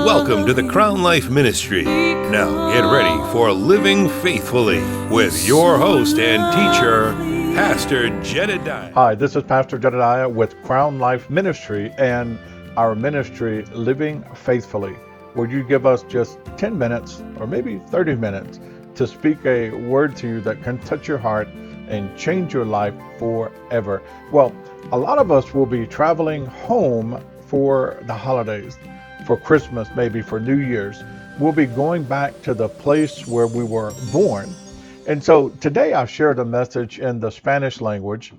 Welcome to the CrownLife Ministry. Now get ready for Living Faithfully with your host and teacher, Pastor Jedidiah. Hi, this is Pastor Jedidiah with CrownLife Ministry and our ministry, Living Faithfully, where you give us just 10 minutes or maybe 30 minutes to speak a word to you that can touch your heart and change your life forever. Well, a lot of us will be traveling home for the holidays, for Christmas, maybe for New Year's. We'll be going back to the place where we were born. And so today I shared a message in the Spanish language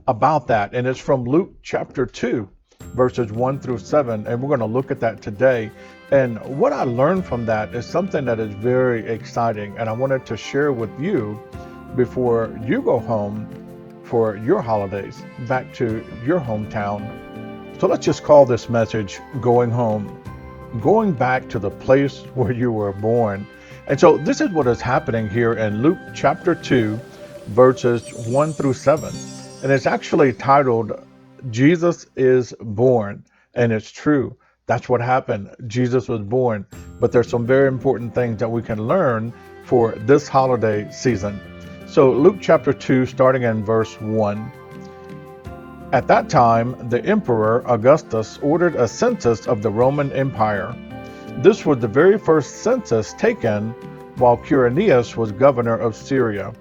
about that. And it's from Luke chapter 2, verses 1 through 7. And we're going to look at that today. And what I learned from that is something that is very exciting. And I wanted to share with you before you go home for your holidays, back to your hometown. So let's just call this message Going Home. Going back to the place where you were born. And so this is what is happening here in Luke chapter 2, verses 1 through 7. And it's actually titled, Jesus is Born. And it's true. That's what happened. Jesus was born. But there's some very important things that we can learn for this holiday season. So Luke chapter 2, starting in verse 1. At that time, the Emperor Augustus ordered a census of the Roman Empire. This was the very first census taken while Quirinius was governor of Syria.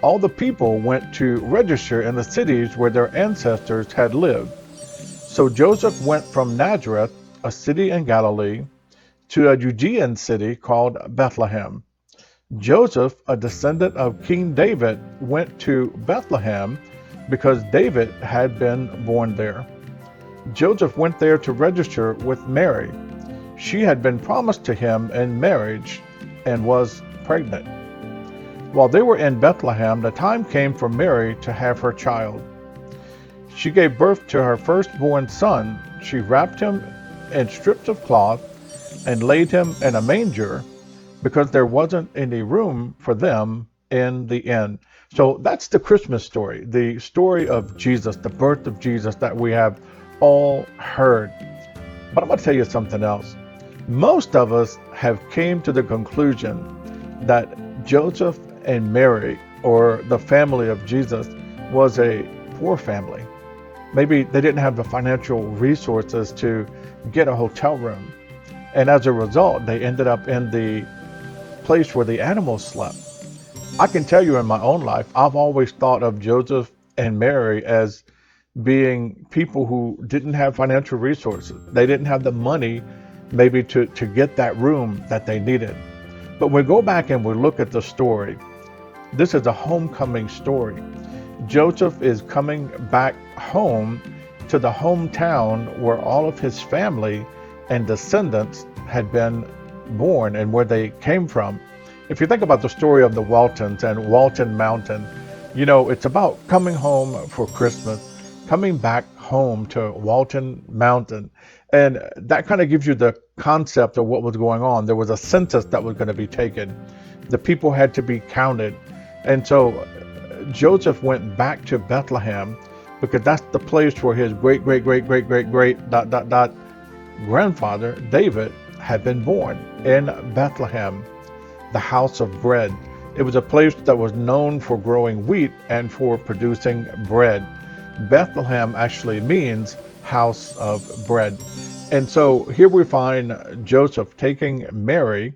All the people went to register in the cities where their ancestors had lived. So Joseph went from Nazareth, a city in Galilee, to a Judean city called Bethlehem. Joseph, a descendant of King David, went to Bethlehem because David had been born there. Joseph went there to register with Mary. She had been promised to him in marriage and was pregnant. While they were in Bethlehem, the time came for Mary to have her child. She gave birth to her firstborn son. She wrapped him in strips of cloth and laid him in a manger because there wasn't any room for them in the inn. So that's the Christmas story, the story of Jesus, the birth of Jesus that we have all heard. But I'm going to tell you something else. Most of us have came to the conclusion that Joseph and Mary, or the family of Jesus, was a poor family. Maybe they didn't have the financial resources to get a hotel room. And as a result, they ended up in the place where the animals slept. I can tell you in my own life, I've always thought of Joseph and Mary as being people who didn't have financial resources. They didn't have the money maybe to get that room that they needed. But we go back and we look at the story. This is a homecoming story. Joseph is coming back home to the hometown where all of his family and descendants had been born and where they came from. If you think about the story of the Waltons and Walton Mountain, you know, it's about coming home for Christmas, coming back home to Walton Mountain. And that kind of gives you the concept of what was going on. There was a census that was going to be taken. The people had to be counted. And so Joseph went back to Bethlehem because that's the place where his great grandfather, David, had been born, in Bethlehem, the house of bread. It was a place that was known for growing wheat and for producing bread. Bethlehem actually means house of bread. And so here we find Joseph taking Mary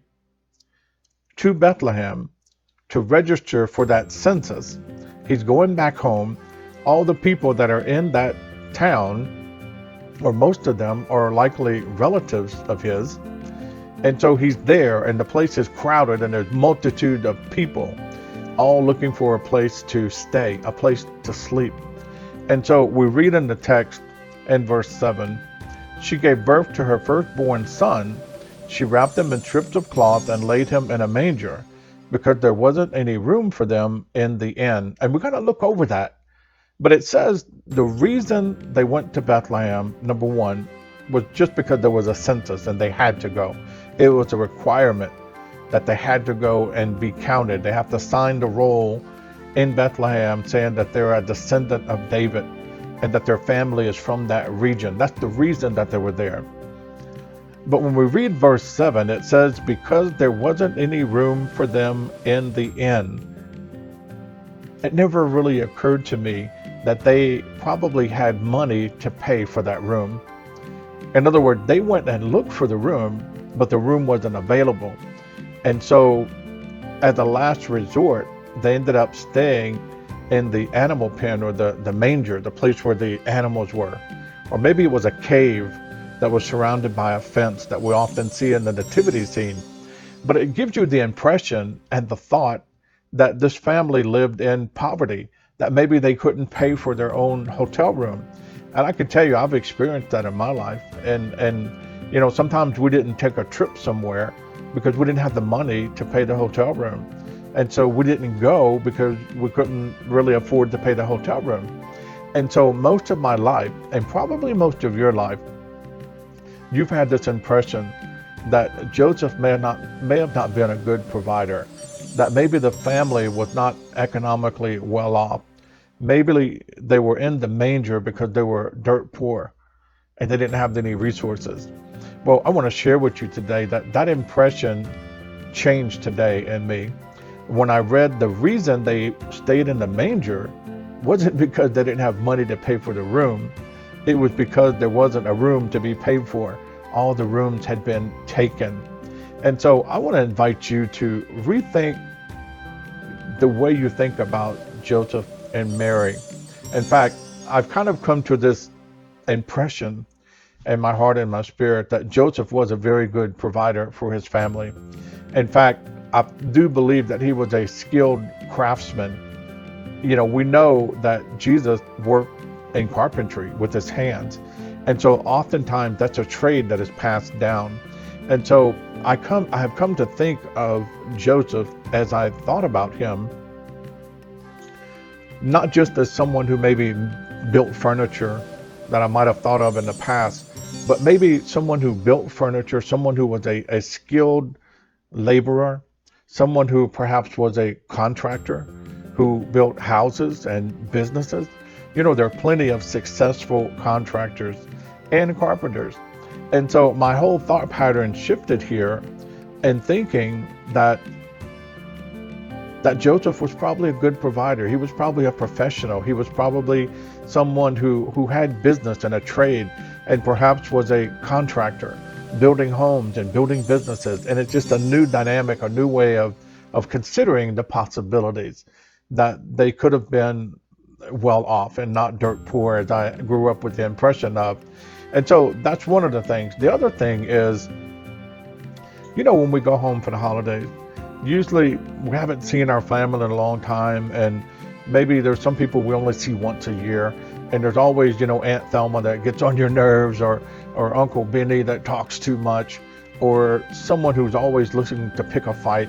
to Bethlehem to register for that census. He's going back home. All the people that are in that town, or most of them, are likely relatives of his. And so he's there, and the place is crowded, and there's multitude of people, all looking for a place to stay, a place to sleep. And so we read in the text in verse 7, she gave birth to her firstborn son. She wrapped him in strips of cloth and laid him in a manger because there wasn't any room for them in the inn. And we're going to look over that. But it says the reason they went to Bethlehem, number one, was just because there was a census and they had to go. It was a requirement that they had to go and be counted. They have to sign the roll in Bethlehem saying that they're a descendant of David and that their family is from that region. That's the reason that they were there. But when we read verse 7, it says, because there wasn't any room for them in the inn. It never really occurred to me that they probably had money to pay for that room. In other words, they went and looked for the room, but the room wasn't available. And so as a last resort, they ended up staying in the animal pen, or the manger, the place where the animals were. Or maybe it was a cave that was surrounded by a fence that we often see in the nativity scene. But it gives you the impression and the thought that this family lived in poverty, that maybe they couldn't pay for their own hotel room. And I can tell you, I've experienced that in my life. And you know, sometimes we didn't take a trip somewhere because we didn't have the money to pay the hotel room. And so we didn't go because we couldn't really afford to pay the hotel room. And so most of my life, and probably most of your life, you've had this impression that Joseph may have not been a good provider, that maybe the family was not economically well off. Maybe they were in the manger because they were dirt poor and they didn't have any resources. Well, I want to share with you today that impression changed today in me. When I read the reason they stayed in the manger wasn't because they didn't have money to pay for the room. It was because there wasn't a room to be paid for. All the rooms had been taken. And so I want to invite you to rethink the way you think about Joseph and Mary. In fact, I've kind of come to this impression in my heart and my spirit that Joseph was a very good provider for his family. In fact, I do believe that he was a skilled craftsman. You know, we know that Jesus worked in carpentry with his hands. And so oftentimes that's a trade that is passed down. And so I have come to think of Joseph, as I thought about him, not just as someone who maybe built furniture that I might have thought of in the past, but maybe someone who built furniture, someone who was a skilled laborer, someone who perhaps was a contractor, who built houses and businesses. You know, there are plenty of successful contractors and carpenters. And so my whole thought pattern shifted here in thinking that Joseph was probably a good provider. He was probably a professional. He was probably someone who had business and a trade, and perhaps was a contractor, building homes and building businesses. And it's just a new dynamic, a new way of considering the possibilities that they could have been well off and not dirt poor, as I grew up with the impression of. And so that's one of the things. The other thing is, you know, when we go home for the holidays, usually we haven't seen our family in a long time, and maybe there's some people we only see once a year, and there's always, you know, Aunt Thelma that gets on your nerves, or Uncle Benny that talks too much, or someone who's always looking to pick a fight.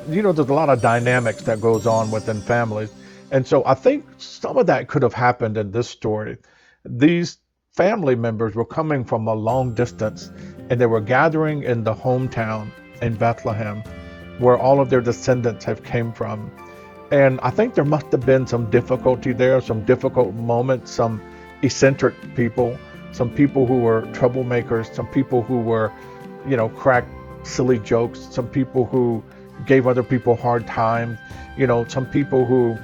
You know, there's a lot of dynamics that goes on within families. And so I think some of that could have happened in this story. These family members were coming from a long distance, and they were gathering in the hometown in Bethlehem, where all of their descendants have came from. And I think there must have been some difficulty there, some difficult moments, some eccentric people, some people who were troublemakers, some people who were, you know, cracked silly jokes, some people who gave other people hard times, you know, some people who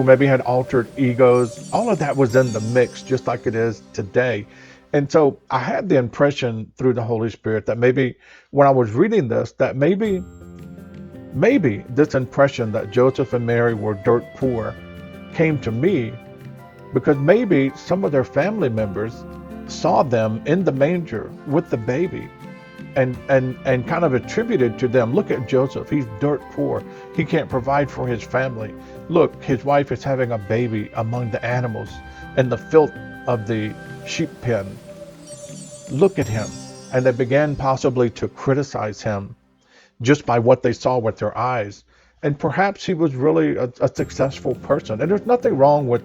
maybe had altered egos. All of that was in the mix, just like it is today. And so I had the impression through the Holy Spirit that maybe when I was reading this, that maybe this impression that Joseph and Mary were dirt poor came to me because maybe some of their family members saw them in the manger with the baby and kind of attributed to them, look at Joseph, he's dirt poor. He can't provide for his family. Look, his wife is having a baby among the animals and the filth of the sheep pen. Look at him. And they began possibly to criticize him just by what they saw with their eyes. And perhaps he was really a successful person. And there's nothing wrong with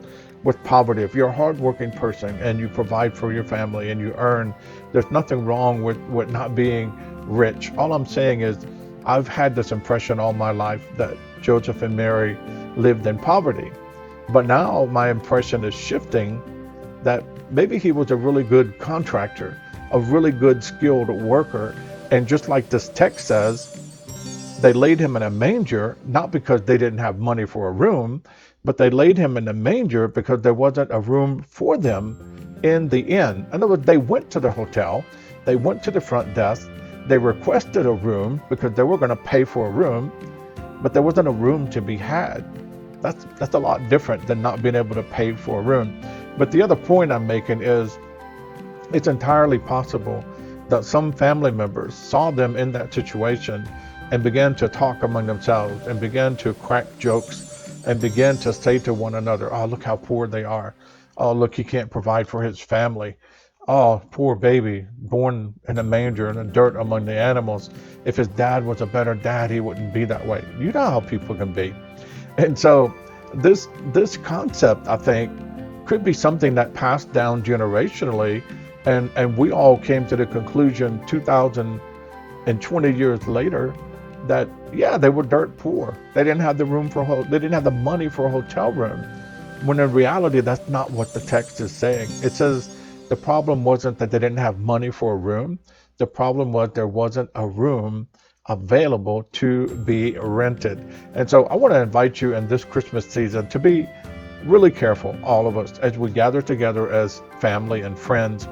poverty. If you're a hardworking person and you provide for your family and you earn, there's nothing wrong with not being rich. All I'm saying is I've had this impression all my life that Joseph and Mary lived in poverty. But now my impression is shifting that maybe he was a really good contractor, a really good skilled worker. And just like this text says, they laid him in a manger, not because they didn't have money for a room, but they laid him in a manger because there wasn't a room for them in the inn. In other words, they went to the hotel, they went to the front desk, they requested a room because they were going to pay for a room, but there wasn't a room to be had. That's a lot different than not being able to pay for a room. But the other point I'm making is it's entirely possible that some family members saw them in that situation and began to talk among themselves and began to crack jokes and began to say to one another, oh, look how poor they are. Oh, look, he can't provide for his family. Oh, poor baby, born in a manger in the dirt among the animals. If his dad was a better dad, he wouldn't be that way. You know how people can be. And so this concept, I think, could be something that passed down generationally. And we all came to the conclusion 2020 years later that, yeah, they were dirt poor. They didn't have the room they didn't have the money for a hotel room. When in reality, that's not what the text is saying. It says the problem wasn't that they didn't have money for a room. The problem was there wasn't a room available to be rented. And so I want to invite you in this Christmas season to be really careful, all of us, as we gather together as family and friends,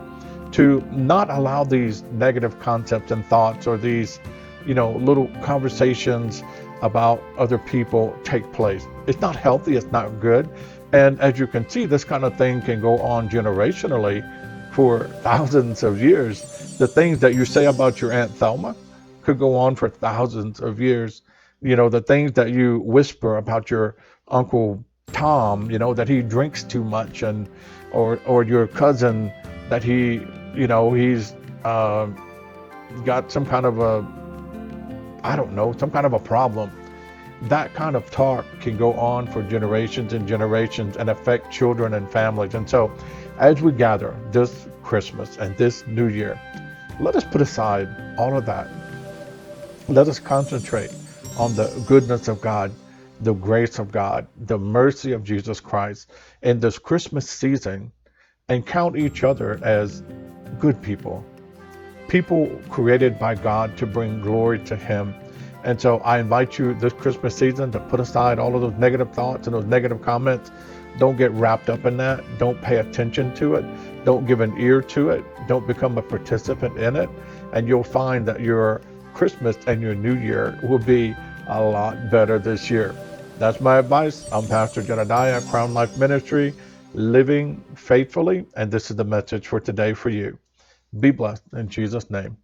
to not allow these negative concepts and thoughts or these little conversations about other people take place. It's not healthy, it's not good. And as you can see, this kind of thing can go on generationally for thousands of years. The things that you say about your Aunt Thelma could go on for thousands of years. The things that you whisper about your Uncle Tom, that he drinks too much, and or your cousin that he's got some kind of a problem. That kind of talk can go on for generations and generations and affect children and families. And so as we gather this Christmas and this New Year, let us put aside all of that. Let us concentrate on the goodness of God, the grace of God, the mercy of Jesus Christ in this Christmas season, and count each other as good people created by God to bring glory to Him. And so I invite you this Christmas season to put aside all of those negative thoughts and those negative comments. Don't get wrapped up in that. Don't pay attention to it. Don't give an ear to it. Don't become a participant in it. And you'll find that your Christmas and your New Year will be a lot better this year. That's my advice. I'm Pastor Jedidiah, CrownLife Ministry, living faithfully. And this is the message for today for you. Be blessed in Jesus' name.